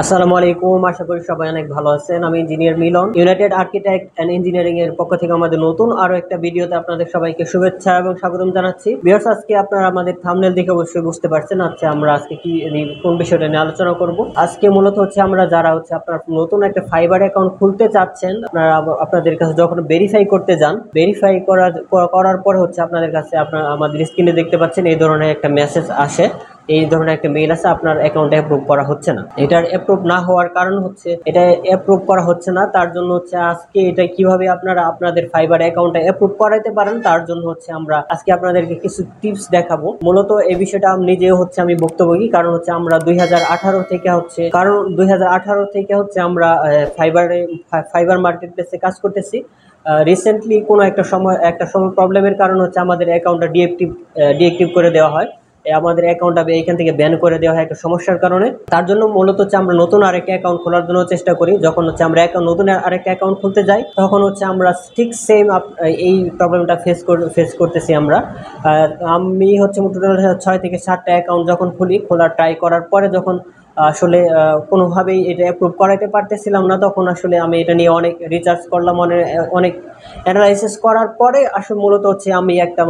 আসসালামু আলাইকুম, আশা করি সবাই অনেক ভালো আছেন। আমি engineer Milan, United Architect and Engineering এর পক্ষ থেকে আমাদের নতুন আরো একটা ভিডিওতে আপনাদের সবাইকে শুভেচ্ছা এবং স্বাগতম জানাচ্ছি। ভিউয়ার্স, আজকে আপনারা আমাদের থাম্বনেল দেখে অবশ্যই বুঝতে পারছেন আমরা আজকে কোন বিষয়টা নিয়ে আলোচনা করব। আজকে মূলত আমরা যারা আপনার নতুন একটা ফাইবার অ্যাকাউন্ট খুলতে চাচ্ছেন, আপনারা আপনাদের কাছে যখন ভেরিফাই করতে যান, ভেরিফাই করার পরে আপনাদের কাছে আমাদের স্ক্রিনে দেখতে পাচ্ছেন এই ধরনের একটা মেসেজ আসে, এই ধরনের একটা মেইল আছে, আপনার অ্যাকাউন্ট অ্যাপ্রুভ করা হচ্ছে না। এটার অ্যাপ্রুভ না হওয়ার কারণ এটা অ্যাপ্রুভ করা হচ্ছে না, তার জন্য আজকে এটা কিভাবে আপনারা আপনাদের ফাইবার অ্যাকাউন্টে অ্যাপ্রুভ করাইতে পারেন, তার জন্য আমরা আজকে আপনাদেরকে কিছু টিপস দেখাবো। মূলত এই বিষয়টা আমি নিজেও আমি বক্তব্যী, কারণ আমরা 2018 থেকে আমরা ফাইবার মার্কেট প্লেসে কাজ করতেছি। রিসেন্টলি কোনো একটা সময় প্রবলেমের কারণ আমাদের অ্যাকাউন্টটা ডিএক্টিভ করে দেওয়া হয়, আমাদের অ্যাকাউন্টটা এইখান থেকে ব্যান করে দেওয়া হয় একটা সমস্যার কারণে। তার জন্য মূলত আমরা নতুন আরেকটা অ্যাকাউন্ট খোলার জন্য চেষ্টা করি। যখন আমরা নতুন আরেকটা অ্যাকাউন্ট খুলতে যাই, তখন আমরা ঠিক সেম এই প্রবলেমটা ফেস করতেছি আমরা। আমি টোটাল 6 থেকে 7টা অ্যাকাউন্ট যখন খোলার ট্রাই করার পরে যখন আসলে কোনোভাবেই এটা অ্যাপ্রুভ করাইতে পারতেছিলাম না, তখন আমি এটা নিয়ে অনেক রিসার্চ করলাম, অনেক অ্যানালাইসিস করার পরে মূলত আমি একটা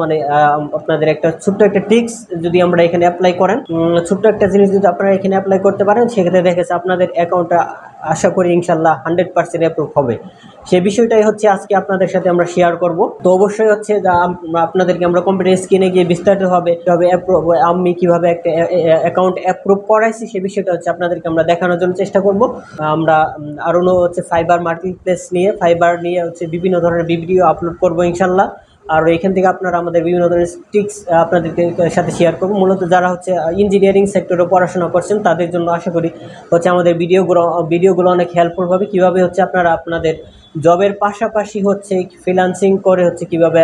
আপনাদের একটা ছোট্ট একটা ট্রিক্স যদি আমরা এখানে অ্যাপ্লাই করেন, ছোট্ট একটা জিনিস যদি আপনারা এখানে অ্যাপ্লাই করতে পারেন, সেক্ষেত্রে দেখেছে আপনাদের অ্যাকাউন্টটা আশা করি ইনশাল্লাহ 100% অ্যাপ্রুভ হবে। সে বিষয়টাই আজকে আপনাদের সাথে আমরা শেয়ার করব। তো অবশ্যই আপনাদেরকে আমরা কম্পিউটার স্ক্রিনে গিয়ে বিস্তারিতভাবে আমি কিভাবে একটা অ্যাকাউন্ট অ্যাপ্রুভ করাইছি সে বিষয়টা আপনাদেরকে আমরা দেখানোর জন্য চেষ্টা করব। আমরা আরও ফাইবার মার্কেটপ্লেস নিয়ে বিভিন্ন ধরনের ভিডিও আপলোড করব ইনশাল্লাহ। আর এখান থেকে আপনারা আমাদের বিভিন্ন ধরনের ট্রিক্স আপনাদেরকে সাথে শেয়ার করব। মূলত যারা ইঞ্জিনিয়ারিং সেক্টরে পড়াশোনা করছেন, তাদের জন্য আশা করি আমাদের ভিডিওগুলো অনেক হেল্পফুল হবে। কীভাবে আপনারা আপনাদের জবের পাশাপাশি ফ্রিল্যান্সিং করে কিভাবে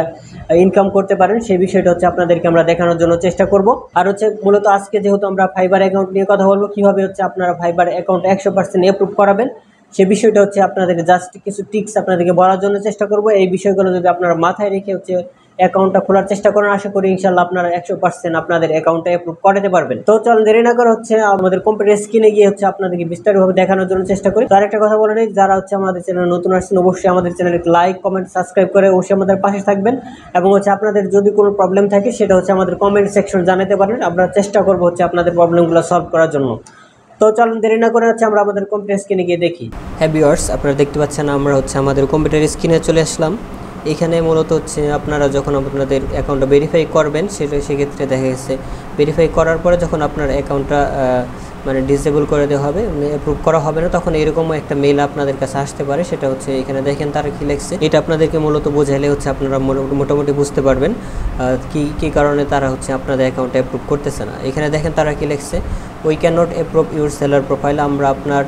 ইনকাম করতে পারেন, সেই বিষয়টা আপনাদেরকে আমরা দেখানোর জন্য চেষ্টা করব। আর মূলত আজকে যেহেতু আমরা ফাইবার অ্যাকাউন্ট নিয়ে কথা বলবো, কীভাবে আপনারা ফাইবার অ্যাকাউন্ট 100% অ্যাপ্রুভ করাবেন, সে বিষয়টা আপনাদেরকে জাস্ট কিছু টিপস আপনাদেরকে বলার জন্য চেষ্টা করব। এই বিষয়গুলো যদি আপনারা মাথায় রেখে অ্যাকাউন্টটা খোলার চেষ্টা করেন, আশা করি ইনশাল্লাহ আপনারা 100% আপনাদের অ্যাকাউন্টটা অ্যাপ্রুভ করাতে পারবেন। তো চলুন দেরি না করে আমাদের কম্পিউটার স্ক্রিনে গিয়ে আপনাদেরকে বিস্তারিতভাবে দেখানোর জন্য চেষ্টা করি। তো আরেকটা কথা বলে নেই, যারা আমাদের চ্যানেলে নতুন আসছেন, অবশ্যই আমাদের চ্যানেলে লাইক, কমেন্ট, সাবস্ক্রাইব করে অবশ্যই আমাদের পাশে থাকবেন। এবং আপনাদের যদি কোনো প্রবলেম থাকে, সেটা আমাদের কমেন্ট সেকশন জানাতে পারেন। আমরা চেষ্টা করবো আপনাদের প্রবলেমগুলো সলভ করার জন্য। তো চলুন দেরি না করে আমরা আমাদের কম্পিউটার স্ক্রিনে গিয়ে দেখি। হ্যাঁ ভিউয়ার্স, আপনারা দেখতে পাচ্ছেন আমরা আমাদের কম্পিউটার স্ক্রিনে চলে আসলাম। এখানে মূলত আপনারা যখন আপনাদের অ্যাকাউন্টটা ভেরিফাই করবেন, সেক্ষেত্রে দেখা গেছে ভেরিফাই করার পরে যখন আপনার অ্যাকাউন্টটা ডিসেবল করে দেওয়া হবে, অ্যাপ্রুভ করা হবে না, তখন এরকম একটা মেইল আপনাদের কাছে আসতে পারে। সেটা এখানে দেখেন তারা কি লিখছে। এটা আপনাদেরকে মূলত বোঝাইলে আপনারা মোটামুটি বুঝতে পারবেন কি কারণে তারা আপনাদের অ্যাকাউন্টে অ্যাপ্রুভ করতেছে না। এখানে দেখেন তারা কি লিখছে, we can not approve your seller profile. আমরা আপনার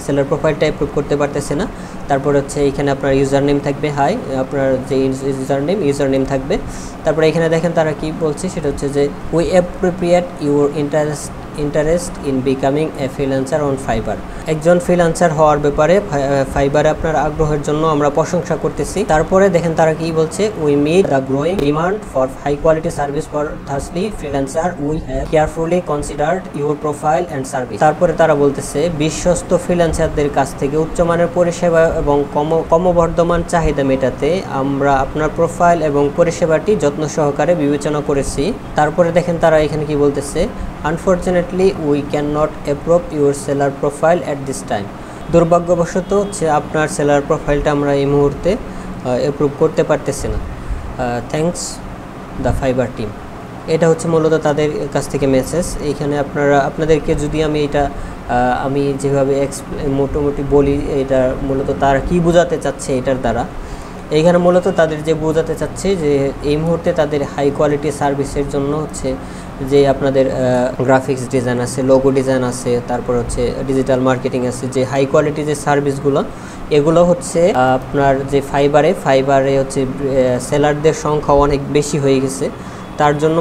সেলার প্রোফাইলটা অ্যাপ্রুভ করতে পারতেছি না। তারপর এখানে আপনার ইউজার নেম থাকবে, আপনার যে ইউজার নেম থাকবে। তারপরে এখানে দেখেন তারা কি বলছে, সেটা যে we appropriate your interest in becoming a freelancer on fibre. একজন ফ্রিল্যান্সার হওয়ার ব্যাপারে ফাইবারে আপনার আগ্রহের জন্য আমরা প্রশংসা করতেছি। তারপরে দেখেন তারা কি বলছে, we meet the growing demand for high quality service for thoroughly freelancer, we have carefully considered your profile and service. তারপরে তারা বলতেছে, বিশ্বস্ত ফ্রিল্যান্সারদের কাছ থেকে উচ্চমানের পরিষেবা এবং ক্রমবর্ধমান চাহিদা মেটাতে আমরা আপনার প্রোফাইল এবং পরিষেবাটি যত্ন সহকারে বিবেচনা করেছি। তারপরে দেখেন তারা এখানে কি বলতেছে, unfortunately we can not approve your seller profile at this time. দুর্ভাগ্যবশত আপনার সেলার প্রোফাইলটা আমরা এই মুহূর্তে অ্যাপ্রুভ করতে পারতেছি না। Thanks the fibre team. এটা মূলত তাদের কাছ থেকে মেসেজ। এইখানে আপনাদেরকে যদি আমি যেভাবে মোটামুটি বলি, এটা মূলত তারা কি বোঝাতে চাচ্ছে এটার দ্বারা, এইখানে মূলত তাদের যে বোঝাতে চাচ্ছে যে এই মুহূর্তে তাদের হাই কোয়ালিটি সার্ভিসের জন্য যে আপনাদের গ্রাফিক্স ডিজাইন আছে, লোগো ডিজাইন আছে, তারপর ডিজিটাল মার্কেটিং আছে, যে হাই কোয়ালিটি যে সার্ভিসগুলো, এগুলো আপনার যে ফাইবারে সেলারদের সংখ্যা অনেক বেশি হয়ে গেছে। তার জন্য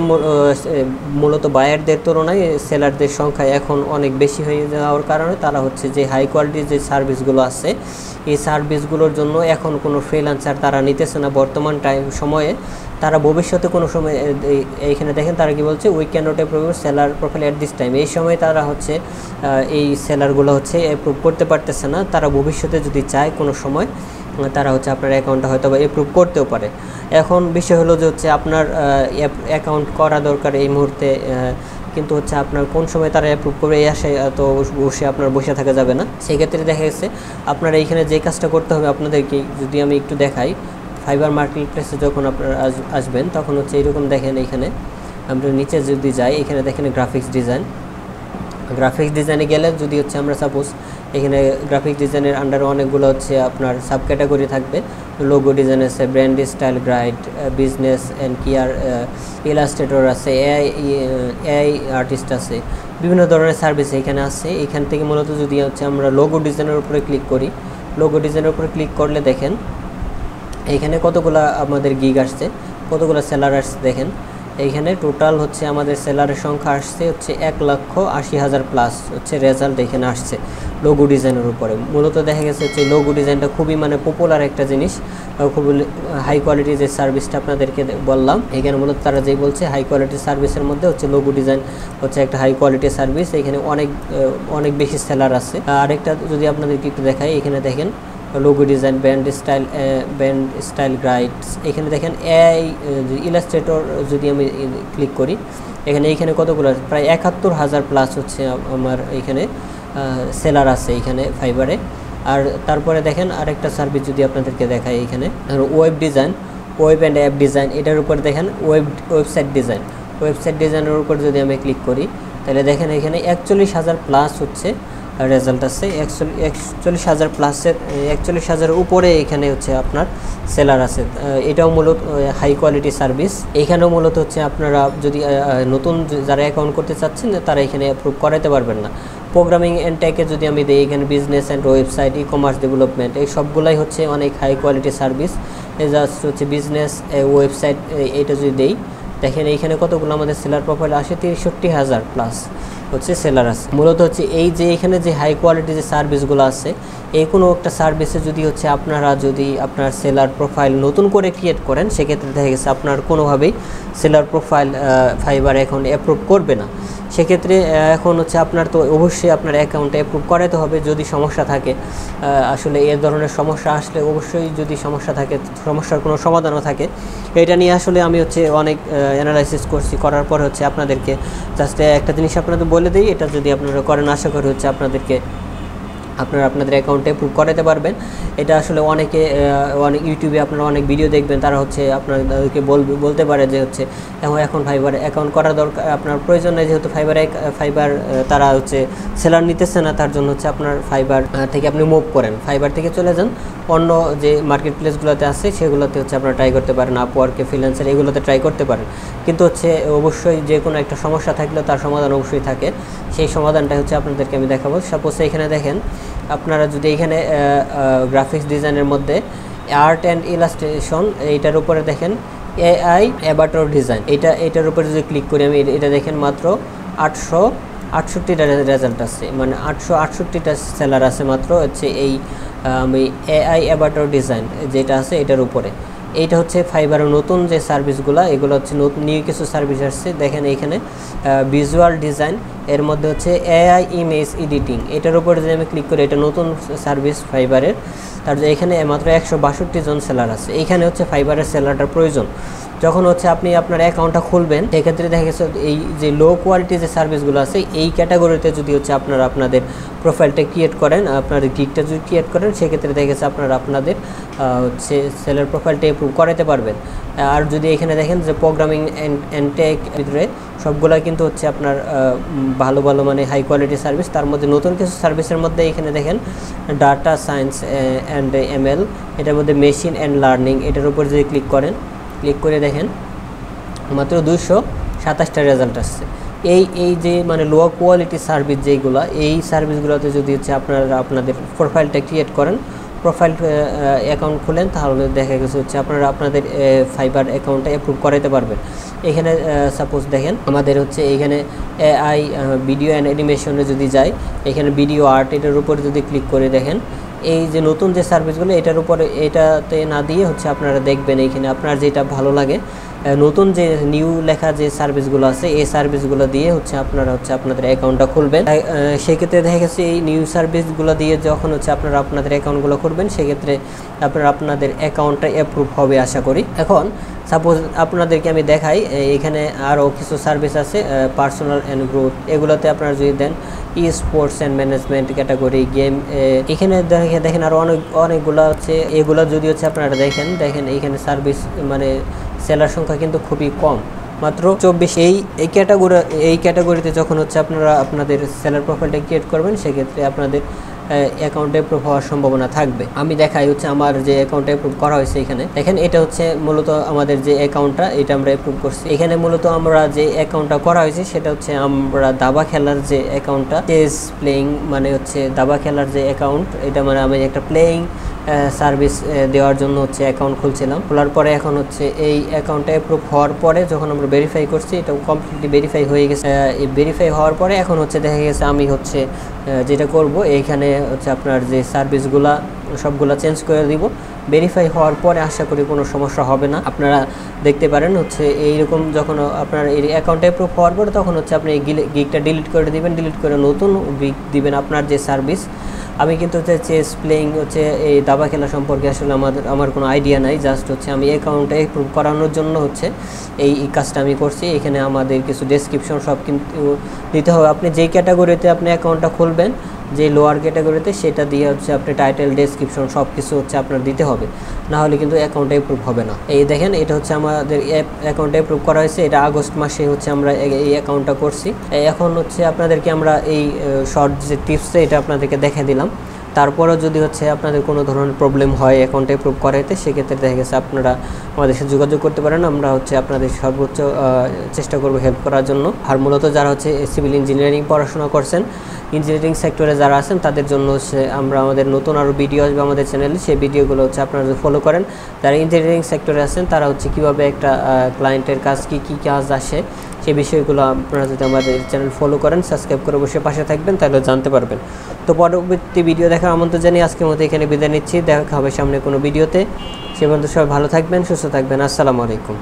মূলত বায়ারদের তুলনায় সেলারদের সংখ্যা এখন অনেক বেশি হয়ে যাওয়ার কারণে তারা হচ্ছে যে হাই কোয়ালিটির যে সার্ভিসগুলো আছে এই সার্ভিসগুলোর জন্য এখন কোনো ফ্রিল্যান্সার তারা নিতেছে না বর্তমান সময়ে। তারা ভবিষ্যতে কোনো সময় এইখানে দেখেন তারা কি বলছে, we can not approve seller profile at this time. এই সময় তারা হচ্ছে এই সেলারগুলো হচ্ছে অ্যাপ্রুভ করতে পারতেছে না। তারা ভবিষ্যতে যদি চায় কোনো সময় তারা হচ্ছে আপনার অ্যাকাউন্টটা হয়তো বা অ্যাপ্রুভ করতেও পারে। এখন বিষয় হলো যে হচ্ছে আপনার অ্যাকাউন্ট করা দরকার এই মুহূর্তে, কিন্তু হচ্ছে আপনার কোন সময় তারা অ্যাপ্রুভ করে এই আসে তো বসে আপনার বসে থাকা যাবে না। সেই ক্ষেত্রে দেখা গেছে আপনার এইখানে যে কাজটা করতে হবে আপনাদেরকে যদি আমি একটু দেখাই, ফাইবার মার্কেট প্লেসে যখন আপনারা আসবেন তখন হচ্ছে এইরকম দেখেন, এইখানে আমরা নিচে যদি যাই এখানে দেখেন গ্রাফিক্স ডিজাইনে গেলে যদি হচ্ছে আমরা সাপোজ এখানে গ্রাফিক্স ডিজাইনের আন্ডারে অনেকগুলো হচ্ছে আপনার সাব ক্যাটাগরি থাকবে। লোগো ডিজাইন আছে, brand style guide, business and care, Illustrator আছে, এআই আর্টিস্ট আছে, বিভিন্ন ধরনের সার্ভিস এখানে আছে। এখান থেকে মূলত যদি হচ্ছে আমরা লোগো ডিজাইনের উপরে ক্লিক করি, লোগো ডিজাইনের উপরে ক্লিক করলে দেখেন এইখানে কতগুলো আমাদের গিগ আসছে, কতগুলো সেলার আসছে। দেখেন এইখানে টোটাল হচ্ছে আমাদের সেলারের সংখ্যা আসছে হচ্ছে 1,80,000 প্লাস হচ্ছে রেজাল্ট এখানে আসছে লোগো ডিজাইনের উপরে। মূলত দেখা গেছে হচ্ছে লোগো ডিজাইনটা খুবই মানে পপুলার একটা জিনিস, খুবই হাই কোয়ালিটির যে সার্ভিসটা আপনাদেরকে বললাম। এখানে মূলত তারা যেই বলছে হাই কোয়ালিটির সার্ভিসের মধ্যে হচ্ছে লোগো ডিজাইন হচ্ছে একটা হাই কোয়ালিটির সার্ভিস। এখানে অনেক বেশি সেলার আছে। আরেকটা যদি আপনাদেরকে একটু দেখাই, এখানে দেখেন logo design, brand style guides, এখানে দেখেন এআই ইলাস্ট্রেটর যদি আমি ক্লিক করি এইখানে কতগুলো প্রায় 71,000 প্লাস হচ্ছে আমার এইখানে সেলার আছে এইখানে ফাইবারে। আর তারপরে দেখেন আরেকটা সার্ভিস যদি আপনাদেরকে দেখাই, এইখানে ওয়েব অ্যান্ড অ্যাপ ডিজাইন, এটার উপর দেখেন ওয়েবসাইট ডিজাইনের উপর যদি আমি ক্লিক করি তাহলে দেখেন এখানে 41,000 প্লাস হচ্ছে রেজাল্ট আছে। 41,000 প্লাসের 41,000 উপরে এখানে হচ্ছে আপনার সেলার আছে। এটাও মূলত হাই কোয়ালিটি সার্ভিস। এখানেও মূলত হচ্ছে আপনারা যদি নতুন যারা অ্যাকাউন্ট করতে চাচ্ছেন তারা এখানে অ্যাপ্রুভ করাতে পারবেন না। প্রোগ্রামিং অ্যান্ড টেকে যদি আমি দিই, এখানে business and website, e commerce development, এই সবগুলাই হচ্ছে অনেক হাই কোয়ালিটি সার্ভিস। জাস্ট হচ্ছে বিজনেস ওয়েবসাইট এটা যদি দেই দেখেন এইখানে কতগুলো আমাদের সেলার প্রোফাইল আসে, 63,000 প্লাস হচ্ছে সেলার আছে। মূলত হচ্ছে এই যে এখানে যে হাই কোয়ালিটি যে সার্ভিসগুলো আছে, এই কোনো একটা সার্ভিসে যদি হচ্ছে আপনারা যদি আপনার সেলার প্রোফাইল নতুন করে ক্রিয়েট করেন সেক্ষেত্রে দেখা গেছে আপনার কোনোভাবেই সেলার প্রোফাইল ফাইবার এখন অ্যাপ্রুভ করবে না। সেক্ষেত্রে এখন হচ্ছে আপনার তো অবশ্যই আপনার অ্যাকাউন্টে অ্যাপ্রুভ করাতে হবে যদি সমস্যা থাকে। আসলে এ ধরনের সমস্যা আসলে অবশ্যই যদি সমস্যা থাকে, সমস্যার কোনো সমাধানও থাকে, এটা নিয়ে আসলে আমি হচ্ছে অনেক অ্যানালাইসিস করার পর হচ্ছে আপনাদেরকে জাস্ট একটা জিনিস আপনাদের বলে দিই, এটা যদি আপনারা করেন আশা করি হচ্ছে আপনাদের অ্যাকাউন্টে অ্যাপ্রুভ করাতে পারবেন। এটা আসলে অনেক ইউটিউবে আপনারা অনেক ভিডিও দেখবেন, তারা হচ্ছে আপনাদেরকে বলতে পারে যে হচ্ছে এখন ফাইবার অ্যাকাউন্ট করা দরকার, আপনার প্রয়োজন নেই, যেহেতু ফাইবার তারা হচ্ছে সেলার নিতেছে না, তার জন্য হচ্ছে আপনার ফাইবার থেকে আপনি মুভ করেন, ফাইবার থেকে চলে যান অন্য যে মার্কেট প্লেসগুলোতে আছে সেগুলোতে হচ্ছে আপনারা ট্রাই করতে পারেন, আপওয়ার্কে, ফ্রিল্যান্সার এগুলোতে ট্রাই করতে পারেন। কিন্তু হচ্ছে অবশ্যই যে কোনো একটা সমস্যা থাকলে তার সমাধান অবশ্যই থাকে, সেই সমাধানটা হচ্ছে আপনাদেরকে আমি দেখাবো। সাপোজ এখানে দেখেন আপনারা যদি এখানে গ্রাফিক্স ডিজাইনের মধ্যে আর্ট অ্যান্ড ইলাস্ট্রেশন এইটার উপরে দেখেন এআই অ্যাভাটার ডিজাইন, এটার উপরে যদি ক্লিক করি আমি, এটা দেখেন মাত্র 868টা রেজাল্ট আছে, মানে 868টা সেলার আছে মাত্র হচ্ছে এই আমি এআই অ্যাভাটার ডিজাইন যেটা আছে এটার উপরে। এইটা হচ্ছে ফাইবারের নতুন যে সার্ভিসগুলো, এগুলো হচ্ছে নতুন নিউ কিছু সার্ভিস আসছে। দেখেন এইখানে ভিজুয়াল ডিজাইন, এর মধ্যে হচ্ছে এআই ইমেজ এডিটিং, এটার উপরে যদি আমি ক্লিক করি এটা নতুন সার্ভিস ফাইবারের। তারপরে এখানে মাত্র 162 জন সেলার আছে। এইখানে হচ্ছে ফাইবারের সেলারটার প্রয়োজন। যখন হচ্ছে আপনি আপনার অ্যাকাউন্টটা খুলবেন সেক্ষেত্রে দেখা গেছে এই যে লো কোয়ালিটি যে সার্ভিসগুলো আছে এই ক্যাটাগরিতে যদি হচ্ছে আপনারা আপনাদের প্রোফাইলটা ক্রিয়েট করেন, আপনাদের গিগটা যদি ক্রিয়েট করেন সেক্ষেত্রে দেখা গেছে আপনারা আপনাদের হচ্ছে সেলার প্রোফাইলটা অ্যাপ্রুভ করাতে পারবেন। আর যদি এখানে দেখেন যে প্রোগ্রামিং অ্যান্ড টেক ভিতরে সবগুলা কিন্তু হচ্ছে আপনার ভালো মানে হাই কোয়ালিটি সার্ভিস। তার মধ্যে নতুন কিছু সার্ভিসের মধ্যে এখানে দেখেন ডাটা সায়েন্স অ্যান্ড এমএল, এটার মধ্যে মেশিন অ্যান্ড লার্নিং, এটার উপর যদি ক্লিক করে দেখেন মাত্র 227টা রেজাল্ট আসছে। এই যে মানে লো কোয়ালিটি সার্ভিস যেইগুলো, এই সার্ভিসগুলোতে যদি হচ্ছে আপনারা আপনাদের প্রোফাইলটা ক্রিয়েট করেন প্রোফাইল অ্যাকাউন্ট খুলেন তাহলে দেখা গেছে হচ্ছে আপনারা আপনাদের ফাইবার অ্যাকাউন্টটা অ্যাপ্রুভ করাতে পারবেন। এখানে সাপোজ দেখেন আমাদের হচ্ছে এইখানে এআই ভিডিও অ্যান্ড অ্যানিমেশনে যদি যাই, এখানে ভিডিও আর্ট এটার উপরে যদি ক্লিক করে দেখেন এই যে নতুন যে সার্ভিসগুলো এটার উপরে এটাতে না দিয়ে হচ্ছে আপনারা দেখবেন এইখানে আপনার যেটা ভালো লাগে নতুন যে নিউ লেখা যে সার্ভিসগুলো আছে এই সার্ভিসগুলো দিয়ে হচ্ছে আপনারা হচ্ছে আপনাদের অ্যাকাউন্টটা খুলবেন। সেক্ষেত্রে দেখা গেছে এই নিউ সার্ভিসগুলো দিয়ে যখন হচ্ছে আপনারা আপনাদের অ্যাকাউন্টগুলো খুলবেন সেক্ষেত্রে আপনারা আপনাদের অ্যাকাউন্টটা অ্যাপ্রুভ হবে আশা করি। এখন সাপোজ আপনাদেরকে আমি দেখাই এখানে আরও কিছু সার্ভিস আছে পার্সোনাল অ্যান্ড গ্রোথ, এগুলোতে আপনারা যদি দেন esports and management category game, এখানে দেখেন আরও অনেকগুলো হচ্ছে। এগুলো যদি হচ্ছে আপনারা দেখেন এখানে মানে সেলার সংখ্যা কিন্তু খুবই কম, মাত্র 24। এই ক্যাটাগরিতে যখন হচ্ছে আপনারা আপনাদের সেলার প্রোফাইলটা ক্রিয়েট করবেন সেক্ষেত্রে আপনাদের অ্যাকাউন্টে অ্যাপ্রুভ হওয়ার সম্ভাবনা থাকবে। আমি দেখাই হচ্ছে আমার যে অ্যাকাউন্টে অ্যাপ্রুভ করা হয়েছে এখানে দেখেন এটা হচ্ছে মূলত আমাদের যে অ্যাকাউন্টটা এটা আমরা অ্যাপ্রুভ করছি। এখানে মূলত আমরা যে অ্যাকাউন্টটা করা হয়েছে সেটা হচ্ছে আমরা দাবা খেলার যে অ্যাকাউন্টটা চেস প্লেয়িং মানে হচ্ছে দাবা খেলার যে অ্যাকাউন্ট এটা মানে আমি একটা প্লেয়িং সার্ভিস দেওয়ার জন্য হচ্ছে অ্যাকাউন্ট খুলছিলাম। খোলার পরে এখন হচ্ছে এই অ্যাকাউন্টটা অ্যাপ্রুভ হওয়ার পরে যখন আমরা ভেরিফাই করছি এটা কমপ্লিটলি ভেরিফাই হয়ে গেছে। এই ভেরিফাই হওয়ার পরে এখন হচ্ছে দেখা গেছে আমি হচ্ছে যেটা করব এইখানে হচ্ছে আপনার যে সার্ভিসগুলা সবগুলা চেঞ্জ করে দিব। ভেরিফাই হওয়ার পরে আশা করি কোনো সমস্যা হবে না। আপনারা দেখতে পারেন হচ্ছে এইরকম যখন আপনার এই অ্যাকাউন্টে অ্যাপ্রুভ হওয়ার পরে তখন হচ্ছে আপনি এই গিগটা ডিলিট করে দিবেন, ডিলিট করে নতুন গিগ দিবেন আপনার যে সার্ভিস। আমি কিন্তু হচ্ছে চেস প্লেয়িং হচ্ছে এই দাবা খেলা সম্পর্কে আসলে আমার কোনো আইডিয়া নাই, জাস্ট হচ্ছে আমি অ্যাকাউন্টে অ্যাপ্রুভ করানোর জন্য হচ্ছে এই কাজটা আমি করছি। এখানে আমাদের কিছু ডেসক্রিপশন সব কিন্তু দিতে হবে। আপনি যেই ক্যাটাগরিতে আপনি অ্যাকাউন্টটা খুলবেন যে লোয়ার ক্যাটাগরিতে সেটা দিয়ে হচ্ছে আপনি টাইটেল ডেসক্রিপশন সব কিছু হচ্ছে আপনার দিতে হবে, না হলে কিন্তু অ্যাকাউন্টে অ্যাপ্রুভ হবে না। এই দেখেন এটা হচ্ছে আমাদের অ্যাকাউন্টে অ্যাপ্রুভ করা হয়েছে, এটা আগস্ট মাসে হচ্ছে আমরা এই অ্যাকাউন্টটা করছি। এখন হচ্ছে আপনাদেরকে আমরা এই শর্ট যে টিপসে এটা আপনাদেরকে দেখে দিলাম। তারপরেও যদি হচ্ছে আপনাদের কোনো ধরনের প্রবলেম হয় অ্যাকাউন্টে অ্যাপ্রুভ করাইতে সেক্ষেত্রে দেখা গেছে আপনারা আমাদের সাথে যোগাযোগ করতে পারেন। আমরা হচ্ছে আপনাদের সর্বোচ্চ চেষ্টা করব হেল্প করার জন্য। আর মূলত যারা হচ্ছে সিভিল ইঞ্জিনিয়ারিং পড়াশোনা করছেন, ইঞ্জিনিয়ারিং সেক্টরে যারা আছেন তাদের জন্য হচ্ছে আমরা আমাদের নতুন আরও ভিডিও আসবে আমাদের চ্যানেলে, সেই ভিডিওগুলো হচ্ছে আপনারা যদি ফলো করেন যারা ইঞ্জিনিয়ারিং সেক্টরে আছেন তারা হচ্ছে কীভাবে একটা ক্লায়েন্টের কাজ কী কাজ আসে সেই বিষয়গুলো আপনারা যদি আমাদের চ্যানেল ফলো করেন সাবস্ক্রাইব করে বসে পাশে থাকবেন তাহলে জানতে পারবেন। তো পরবর্তী ভিডিও দেখার আমন্ত্রণ জানিয়ে আজকের মতো এখানে বিদায় নিচ্ছি। দেখা হবে সামনে কোনো ভিডিওতে। সে পর্যন্ত সবাই ভালো থাকবেন, সুস্থ থাকবেন। আসসালামু আলাইকুম।